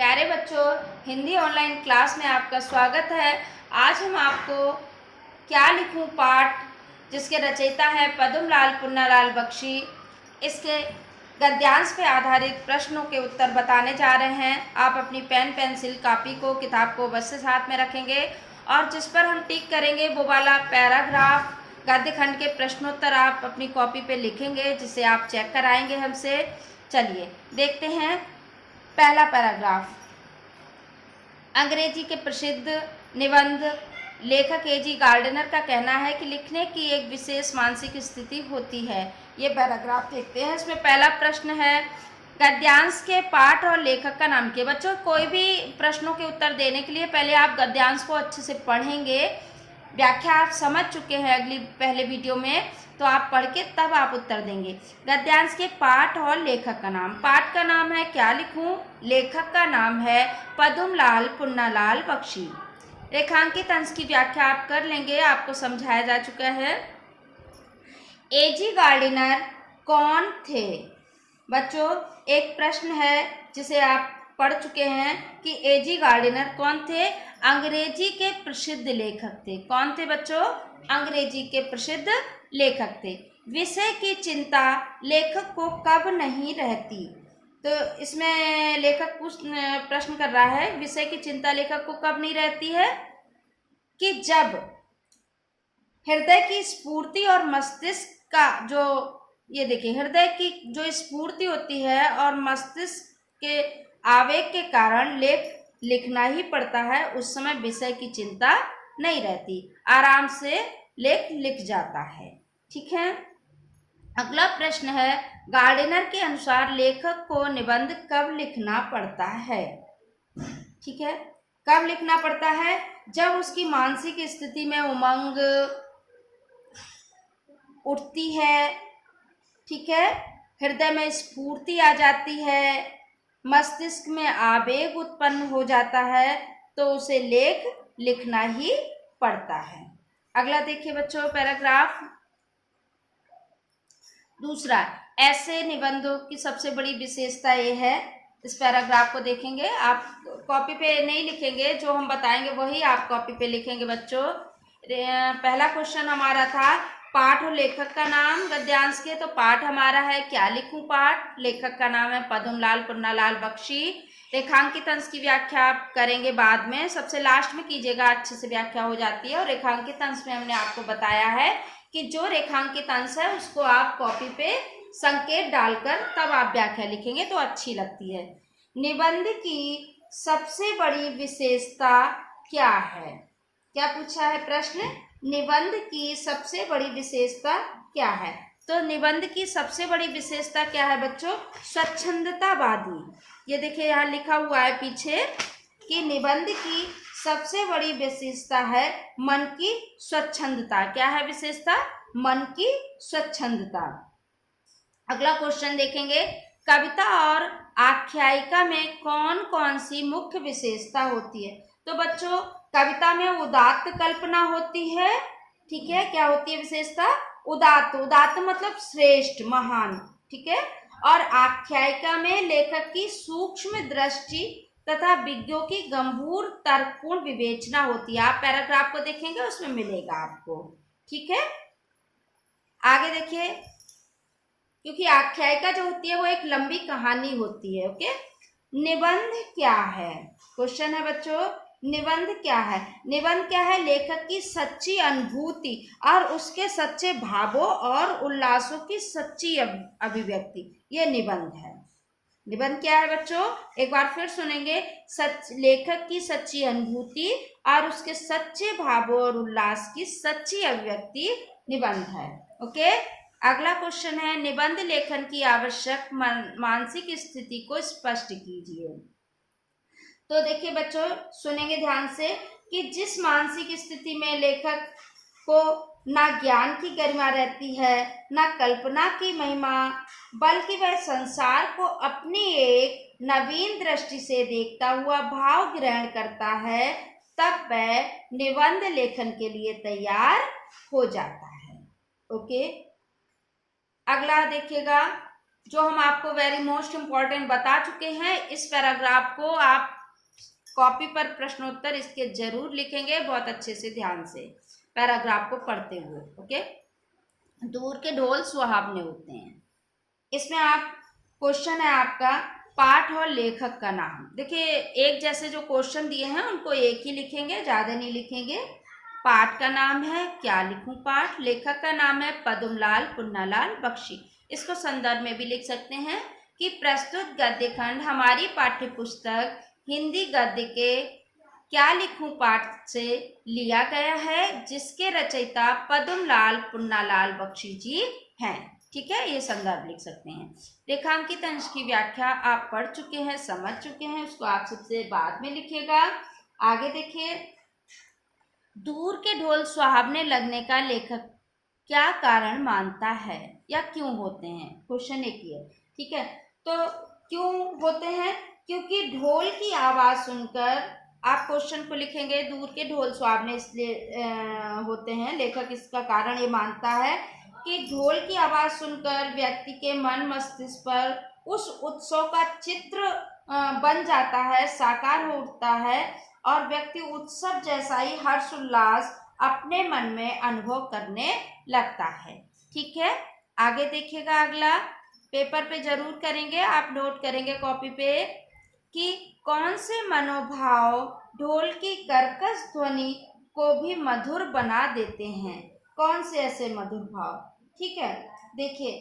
प्यारे बच्चों, Hindi online class में आपका स्वागत है। आज हम आपको क्या लिखूं पाठ, जिसके रचयिता है पद्मलाल पुन्नालाल बख्शी, इसके गद्यांश पे आधारित प्रश्नों के उत्तर बताने जा रहे हैं। आप अपनी पेन पेंसिल कापी को किताब को अवश्य साथ में रखेंगे और जिस पर हम टिक करेंगे वो वाला पैराग्राफ गद्य खंड के प्रश्नोत्तर आप अपनी कॉपी पे लिखेंगे, जिसे आप चेक कराएंगे हमसे। चलिए देखते हैं पहला पैराग्राफ। अंग्रेजी के प्रसिद्ध निबंध लेखक एजी गार्डनर का कहना है कि लिखने की एक विशेष मानसिक स्थिति होती है। ये पैराग्राफ देखते हैं। इसमें पहला प्रश्न है, गद्यांश के पाठ और लेखक का नाम क्या। बच्चों, कोई भी प्रश्नों के उत्तर देने के लिए पहले आप गद्यांश को अच्छे से पढ़ेंगे। व्याख्या आप समझ चुके हैं पहले वीडियो में, तो आप पढ़ के तब आप उत्तर देंगे। गद्यांश के पाठ और लेखक का नाम। पाठ का नाम है क्या लिखूं, लेखक का नाम है पद्मलाल पुन्नालाल बख्शी। रेखांकित अंश की व्याख्या आप कर लेंगे, आपको समझाया जा चुका है। एजी गार्डनर कौन थे। बच्चों, एक प्रश्न है जिसे आप पढ़ चुके हैं कि एजी गार्डनर कौन थे। अंग्रेजी के प्रसिद्ध लेखक थे। कौन थे बच्चों, अंग्रेजी के प्रसिद्ध लेखक थे। विषय की चिंता लेखक को कब नहीं रहती। तो इसमें लेखक प्रश्न कर रहा है, विषय की चिंता लेखक को कब नहीं रहती है कि जब हृदय की स्फूर्ति और मस्तिष्क का जो, ये देखिए, हृदय की जो स्फूर्ति होती है और मस्तिष्क के आवेग के कारण लिखना ही पड़ता है, उस समय विषय की चिंता नहीं रहती, आराम से लिख जाता है। ठीक है। अगला प्रश्न है, गार्डनर के अनुसार लेखक को निबंध कब लिखना पड़ता है। ठीक है, कब लिखना पड़ता है, जब उसकी मानसिक स्थिति में उमंग उठती है। ठीक है, हृदय में स्फूर्ति आ जाती है, मस्तिष्क में आवेग उत्पन्न हो जाता है, तो उसे लिखना ही पड़ता है। अगला देखिए बच्चों पैराग्राफ दूसरा। ऐसे निबंधों की सबसे बड़ी विशेषता ये है, इस पैराग्राफ को देखेंगे, आप कॉपी पे नहीं लिखेंगे, जो हम बताएंगे वही आप कॉपी पे लिखेंगे बच्चों। पहला क्वेश्चन हमारा था पाठ और लेखक का नाम गद्यांश के, तो पाठ हमारा है क्या लिखूं पाठ, लेखक का नाम है पद्मलाल पुन्नालाल बख्शी। रेखांकित अंश की व्याख्या आप करेंगे बाद में, सबसे लास्ट में कीजिएगा, अच्छे से व्याख्या हो जाती है। और रेखांकित अंश में हमने आपको बताया है कि जो रेखांकित अंश है उसको आप कॉपी पे संकेत डालकर तब आप व्याख्या लिखेंगे तो अच्छी लगती है। निबंध की सबसे बड़ी विशेषता क्या है। क्या पूछा है प्रश्न, निबंध की सबसे बड़ी विशेषता क्या है। तो निबंध की सबसे बड़ी विशेषता क्या है बच्चों, स्वच्छंदतावादी। ये देखिए यहाँ लिखा हुआ है पीछे कि निबंध की सबसे बड़ी विशेषता है मन की स्वच्छंदता। क्या है विशेषता, मन की स्वच्छंदता। अगला क्वेश्चन देखेंगे, कविता और आख्यायिका में कौन कौन सी मुख्य विशेषता होती है। तो बच्चों, कविता में उदात्त कल्पना होती है। ठीक है, क्या होती है विशेषता, उदात्त। उदात्त मतलब श्रेष्ठ, महान। ठीक है। और आख्यायिका में लेखक की सूक्ष्म दृष्टि तथा विज्ञों की गंभीर तर्कपूर्ण विवेचना होती है। आप पैराग्राफ को देखेंगे उसमें मिलेगा आपको। ठीक है, आगे देखिए, क्योंकि आख्यायिका जो होती है वो एक लंबी कहानी होती है। ओके, निबंध क्या है, क्वेश्चन है बच्चों, निबंध क्या है। निबंध क्या है, लेखक की सच्ची अनुभूति और उसके सच्चे भावों और उल्लासों की सच्ची अभिव्यक्ति, ये निबंध है। निबंध क्या है बच्चों, एक बार फिर सुनेंगे, लेखक की सच्ची अनुभूति और उसके सच्चे भावों और उल्लास की सच्ची अभिव्यक्ति निबंध है। ओके, अगला क्वेश्चन है, निबंध लेखन की आवश्यक मानसिक स्थिति को स्पष्ट कीजिए। तो देखिए बच्चों, सुनेंगे ध्यान से कि जिस मानसिक स्थिति में लेखक को ना ज्ञान की गरिमा रहती है, ना कल्पना की महिमा, बल्कि वह संसार को अपनी एक नवीन दृष्टि से देखता हुआ भाव ग्रहण करता है, तब वह निबंध लेखन के लिए तैयार हो जाता है। ओके, अगला देखिएगा, जो हम आपको वेरी मोस्ट इम्पॉर्टेंट बता चुके हैं। इस पैराग्राफ को आप कॉपी पर प्रश्नोत्तर इसके जरूर लिखेंगे, बहुत अच्छे से ध्यान से पैराग्राफ को पढ़ते हुए। ओके, दूर के ढोल सुहावने होते हैं। इसमें आप क्वेश्चन है आपका पाठ और लेखक का नाम। देखिए, एक जैसे जो क्वेश्चन दिए हैं उनको एक ही लिखेंगे, ज्यादा नहीं लिखेंगे। पाठ का नाम है, क्या लिखूं पाठ। लेखक का नाम है पद्मलाल पुन्नालाल बख्शी। इसको संदर्भ में भी लिख सकते हैं कि प्रस्तुत गद्य खंड हमारी पाठ्य पुस्तक हिंदी गद्य के क्या लिखूं पाठ से लिया गया है, जिसके रचयिता पद्मलाल पुन्नालाल बख्शी जी हैं। ठीक है, ये संदर्भ लिख सकते हैं। रेखांकित अंश की व्याख्या आप पढ़ चुके हैं, समझ चुके हैं, उसको आप सबसे बाद में लिखिएगा। आगे देखिए, दूर के ढोल सुहावने लगने का लेखक क्या कारण मानता है या क्यों होते हैं। क्वेश्चन एक ही है। ठीक है, तो क्यों होते हैं, क्योंकि ढोल की आवाज सुनकर आप क्वेश्चन को लिखेंगे। दूर के ढोल सुहावने इसलिए होते हैं, लेखक इसका कारण ये मानता है कि ढोल की आवाज सुनकर व्यक्ति के मन मस्तिष्क पर उस उत्सव का चित्र बन जाता है, साकार हो उठता है और व्यक्ति उत्सव जैसा ही हर्ष उल्लास अपने मन में अनुभव करने लगता है। ठीक है, आगे देखिएगा, अगला पेपर पे जरूर करेंगे, आप नोट करेंगे कॉपी पे कि कौन से मनोभाव ढोल की कर्कश ध्वनि को भी मधुर बना देते हैं। कौन से ऐसे मधुर भाव। ठीक है, देखिए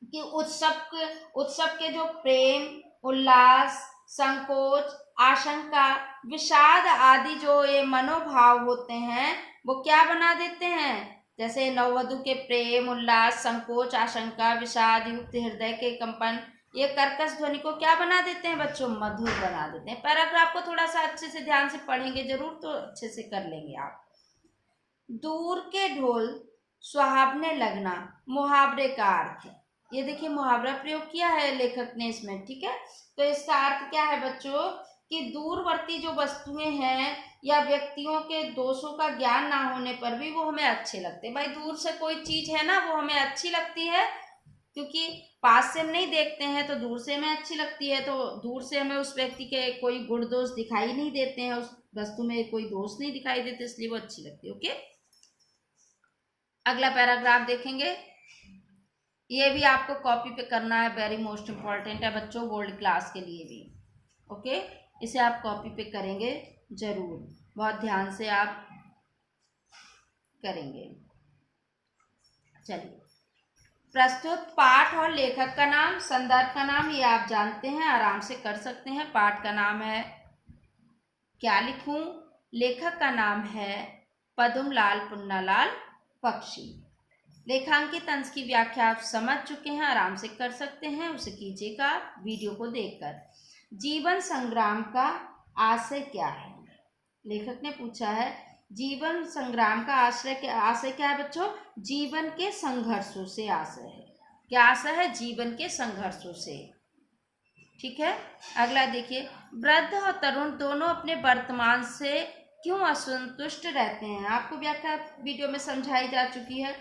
कि उत्सव के जो प्रेम, उल्लास, संकोच, आशंका, विषाद आदि जो ये मनोभाव होते हैं वो क्या बना देते हैं। जैसे नववधु के प्रेम, उल्लास, संकोच, आशंका, विषाद युक्त हृदय के कंपन, ये कर्कश ध्वनि को क्या बना देते हैं बच्चों, मधुर बना देते हैं। पैराग्राफ को थोड़ा सा अच्छे से ध्यान से पढ़ेंगे जरूर तो अच्छे से कर लेंगे आप। दूर के ढोल सुहावने लगना, मुहावरे का अर्थ। ये देखिए मुहावरा प्रयोग किया है लेखक ने इसमें। ठीक है, तो इसका अर्थ क्या है बच्चों कि दूरवर्ती जो वस्तुएं हैं या व्यक्तियों के दोषों का ज्ञान ना होने पर भी वो हमें अच्छे लगते हैं। भाई दूर से कोई चीज है ना वो हमें अच्छी लगती है, क्योंकि पास से हम नहीं देखते हैं तो दूर से हमें अच्छी लगती है। तो दूर से हमें उस व्यक्ति के कोई गुण दोष दिखाई नहीं देते हैं, उस वस्तु में कोई दोष नहीं दिखाई देते, इसलिए वो अच्छी लगती है। ओके, अगला पैराग्राफ देखेंगे। ये भी आपको कॉपी पे करना है, वेरी मोस्ट इम्पॉर्टेंट है बच्चों, बोर्ड क्लास के लिए भी। ओके, इसे आप कॉपी पे करेंगे जरूर, बहुत ध्यान से आप करेंगे। चलिए, प्रस्तुत पाठ और लेखक का नाम, संदर्भ का नाम ये आप जानते हैं, आराम से कर सकते हैं। पाठ का नाम है क्या लिखूं, लेखक का नाम है पद्मलाल पुन्नालाल बख्शी। रेखांकित अंश की व्याख्या आप समझ चुके हैं, आराम से कर सकते हैं, उसे कीजिएगा वीडियो को देखकर। जीवन संग्राम का आशय क्या है, लेखक ने पूछा है। जीवन संग्राम का आशय क्या है बच्चों, जीवन के संघर्षों से आशय है। क्या आशय है, जीवन के संघर्षों से। ठीक है, अगला देखिए, वृद्ध और तरुण दोनों अपने वर्तमान से क्यों असंतुष्ट रहते हैं। आपको व्याख्या वीडियो में समझाई जा चुकी है।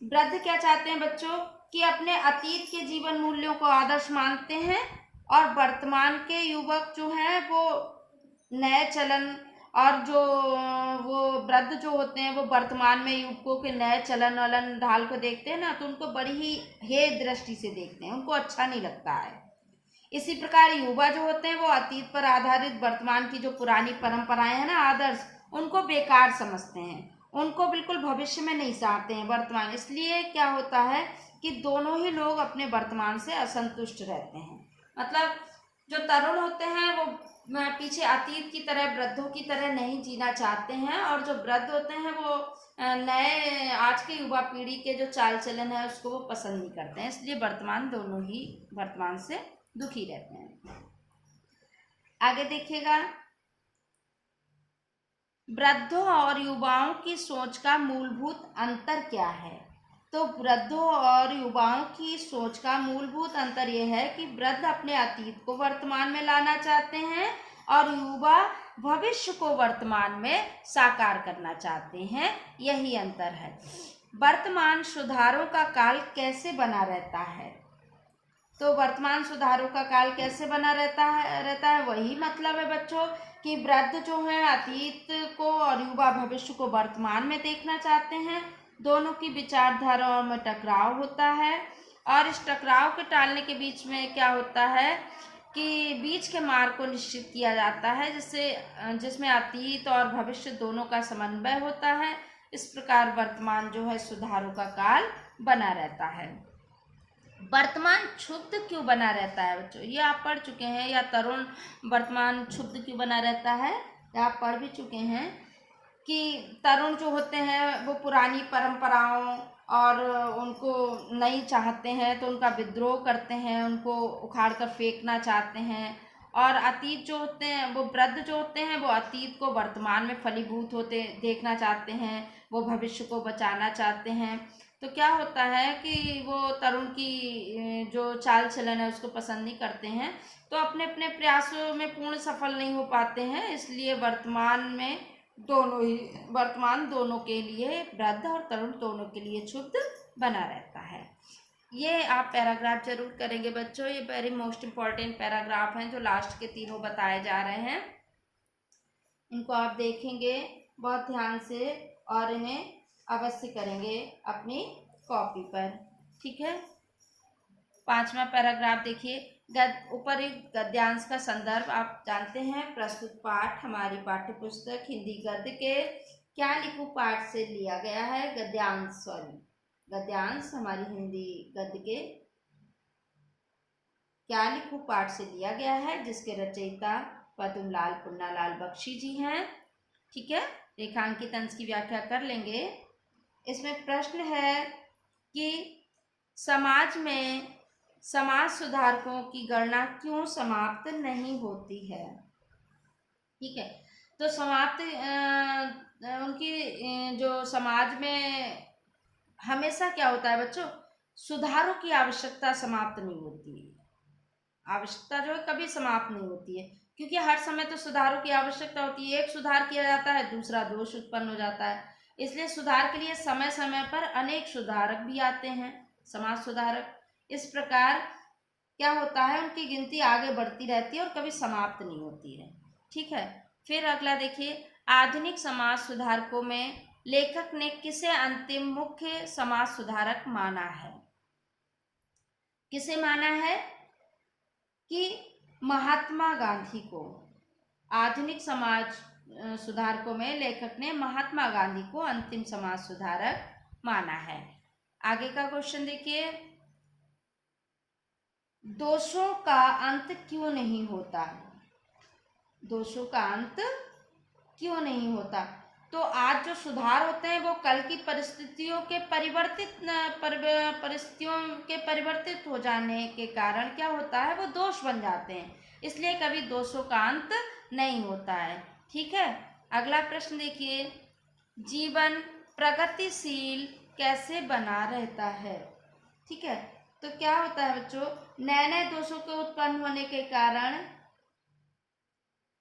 वृद्ध क्या चाहते हैं बच्चों कि अपने अतीत के जीवन मूल्यों को आदर्श मानते हैं और वर्तमान के युवक जो हैं वो नए चलन और जो वो वृद्ध जो होते हैं वो वर्तमान में युवकों के नए चलन वलन ढाल को देखते हैं ना, तो उनको बड़ी ही हे दृष्टि से देखते हैं, उनको अच्छा नहीं लगता है। इसी प्रकार युवा जो होते हैं वो अतीत पर आधारित वर्तमान की जो पुरानी परंपराएं हैं ना, आदर्श, उनको बेकार समझते हैं, उनको बिल्कुल भविष्य में नहीं चाहते हैं, वर्तमान। इसलिए क्या होता है कि दोनों ही लोग अपने वर्तमान से असंतुष्ट रहते हैं। मतलब जो तरुण होते हैं वो पीछे अतीत की तरह, वृद्धों की तरह नहीं जीना चाहते हैं, और जो वृद्ध होते हैं वो नए आज के युवा पीढ़ी के जो चाल चलन है उसको वो पसंद नहीं करते हैं। इसलिए वर्तमान दोनों ही वर्तमान से दुखी रहते हैं। आगे देखिएगा, वृद्धों और युवाओं की सोच का मूलभूत अंतर क्या है। तो वृद्धों और युवाओं की सोच का मूलभूत अंतर यह है कि वृद्ध अपने अतीत को वर्तमान में लाना चाहते हैं और युवा भविष्य को वर्तमान में साकार करना चाहते हैं, यही अंतर है। वर्तमान सुधारों का काल कैसे बना रहता है। तो वर्तमान सुधारों का काल कैसे बना रहता है वही मतलब है बच्चों कि वृद्ध जो है अतीत को और युवा भविष्य को वर्तमान में देखना चाहते हैं। दोनों की विचारधाराओं में टकराव होता है और इस टकराव के टालने के बीच में क्या होता है कि बीच के मार्ग को निश्चित किया जाता है जिसमें अतीत और भविष्य दोनों का समन्वय होता है। इस प्रकार वर्तमान जो है सुधारों का काल बना रहता है। वर्तमान क्षुब्ध क्यों बना रहता है बच्चों, ये आप पढ़ चुके हैं। या तरुण वर्तमान क्षुब्ध क्यों बना रहता है, या आप पढ़ भी चुके हैं कि तरुण जो होते हैं वो पुरानी परंपराओं और उनको नहीं चाहते हैं, तो उनका विद्रोह करते हैं, उनको उखाड़ कर फेंकना चाहते हैं। और अतीत जो होते हैं वो वृद्ध जो होते हैं वो अतीत को वर्तमान में फलीभूत होते देखना चाहते हैं, वो भविष्य को बचाना चाहते हैं। तो क्या होता है कि वो तरुण की जो चाल चलन है उसको पसंद नहीं करते हैं, तो अपने अपने प्रयासों में पूर्ण सफल नहीं हो पाते हैं। इसलिए वर्तमान दोनों के लिए, वृद्ध और तरुण दोनों के लिए क्षुब्ध बना रहता है। ये आप पैराग्राफ जरूर करेंगे बच्चों। ये वेरी मोस्ट इम्पॉर्टेंट पैराग्राफ हैं जो लास्ट के तीनों बताए जा रहे हैं। इनको आप देखेंगे बहुत ध्यान से और इन्हें अवश्य करेंगे अपनी कॉपी पर, ठीक है। 5वां पैराग्राफ देखिए। ऊपर एक गद्यांश का संदर्भ आप जानते हैं। प्रस्तुत पाठ हमारी पाठ्य पुस्तक हिंदी गद्य के क्या लिखूं पाठ से लिया गया है। गद्यांश हमारी हिंदी गद्य के क्या लिखूं पाठ से लिया गया है, जिसके रचयिता पद्मलाल पुन्नालाल बख्शी जी हैं, ठीक है। रेखांकित अंश की व्याख्या कर लेंगे। इसमें प्रश्न है कि समाज में समाज सुधारकों की गणना क्यों समाप्त नहीं होती है, ठीक है। तो समाप्त उनकी जो समाज में हमेशा क्या होता है बच्चों, सुधारों की आवश्यकता समाप्त नहीं होती है। आवश्यकता जो है कभी समाप्त नहीं होती है, क्योंकि हर समय तो सुधारों की आवश्यकता होती है। एक सुधार किया जाता है, दूसरा दोष उत्पन्न हो जाता है। इसलिए सुधार के लिए समय समय पर अनेक सुधारक भी आते हैं, समाज सुधारक। इस प्रकार क्या होता है, उनकी गिनती आगे बढ़ती रहती है और कभी समाप्त नहीं होती है, ठीक है। फिर अगला देखिए। आधुनिक समाज सुधारकों में लेखक ने किसे अंतिम मुख्य समाज सुधारक माना है। किसे माना है कि महात्मा गांधी को। आधुनिक समाज सुधारकों में लेखक ने महात्मा गांधी को अंतिम समाज सुधारक माना है। आगे का क्वेश्चन देखिए। दोषों का अंत क्यों नहीं होता। दोषों का अंत क्यों नहीं होता। तो आज जो सुधार होते हैं वो कल की परिस्थितियों के परिवर्तित हो जाने के कारण क्या होता है, वो दोष बन जाते हैं। इसलिए कभी दोषों का अंत नहीं होता है, ठीक है। अगला प्रश्न देखिए। जीवन प्रगतिशील कैसे बना रहता है, ठीक है। तो क्या होता है बच्चों, नए नए दोषों के उत्पन्न होने के कारण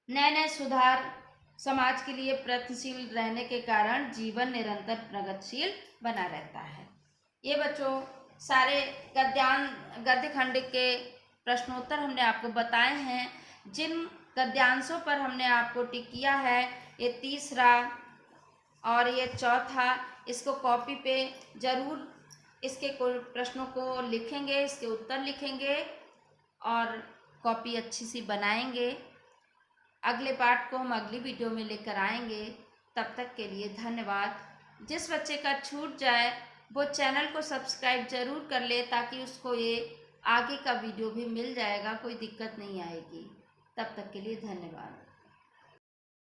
नए नए सुधार समाज के लिए प्रयत्नशील रहने के कारण जीवन निरंतर प्रगतिशील बना रहता है। ये बच्चों सारे गद्य खंड के प्रश्नोत्तर हमने आपको बताए हैं। जिन गद्यांशों पर हमने आपको टिक किया है, ये तीसरा और ये चौथा, इसको कॉपी पे जरूर इसके प्रश्नों को लिखेंगे, इसके उत्तर लिखेंगे और कॉपी अच्छी सी बनाएंगे। अगले पाठ को हम अगली वीडियो में लेकर आएंगे। तब तक के लिए धन्यवाद। जिस बच्चे का छूट जाए वो चैनल को सब्सक्राइब जरूर कर ले, ताकि उसको ये आगे का वीडियो भी मिल जाएगा, कोई दिक्कत नहीं आएगी। तब तक के लिए धन्यवाद।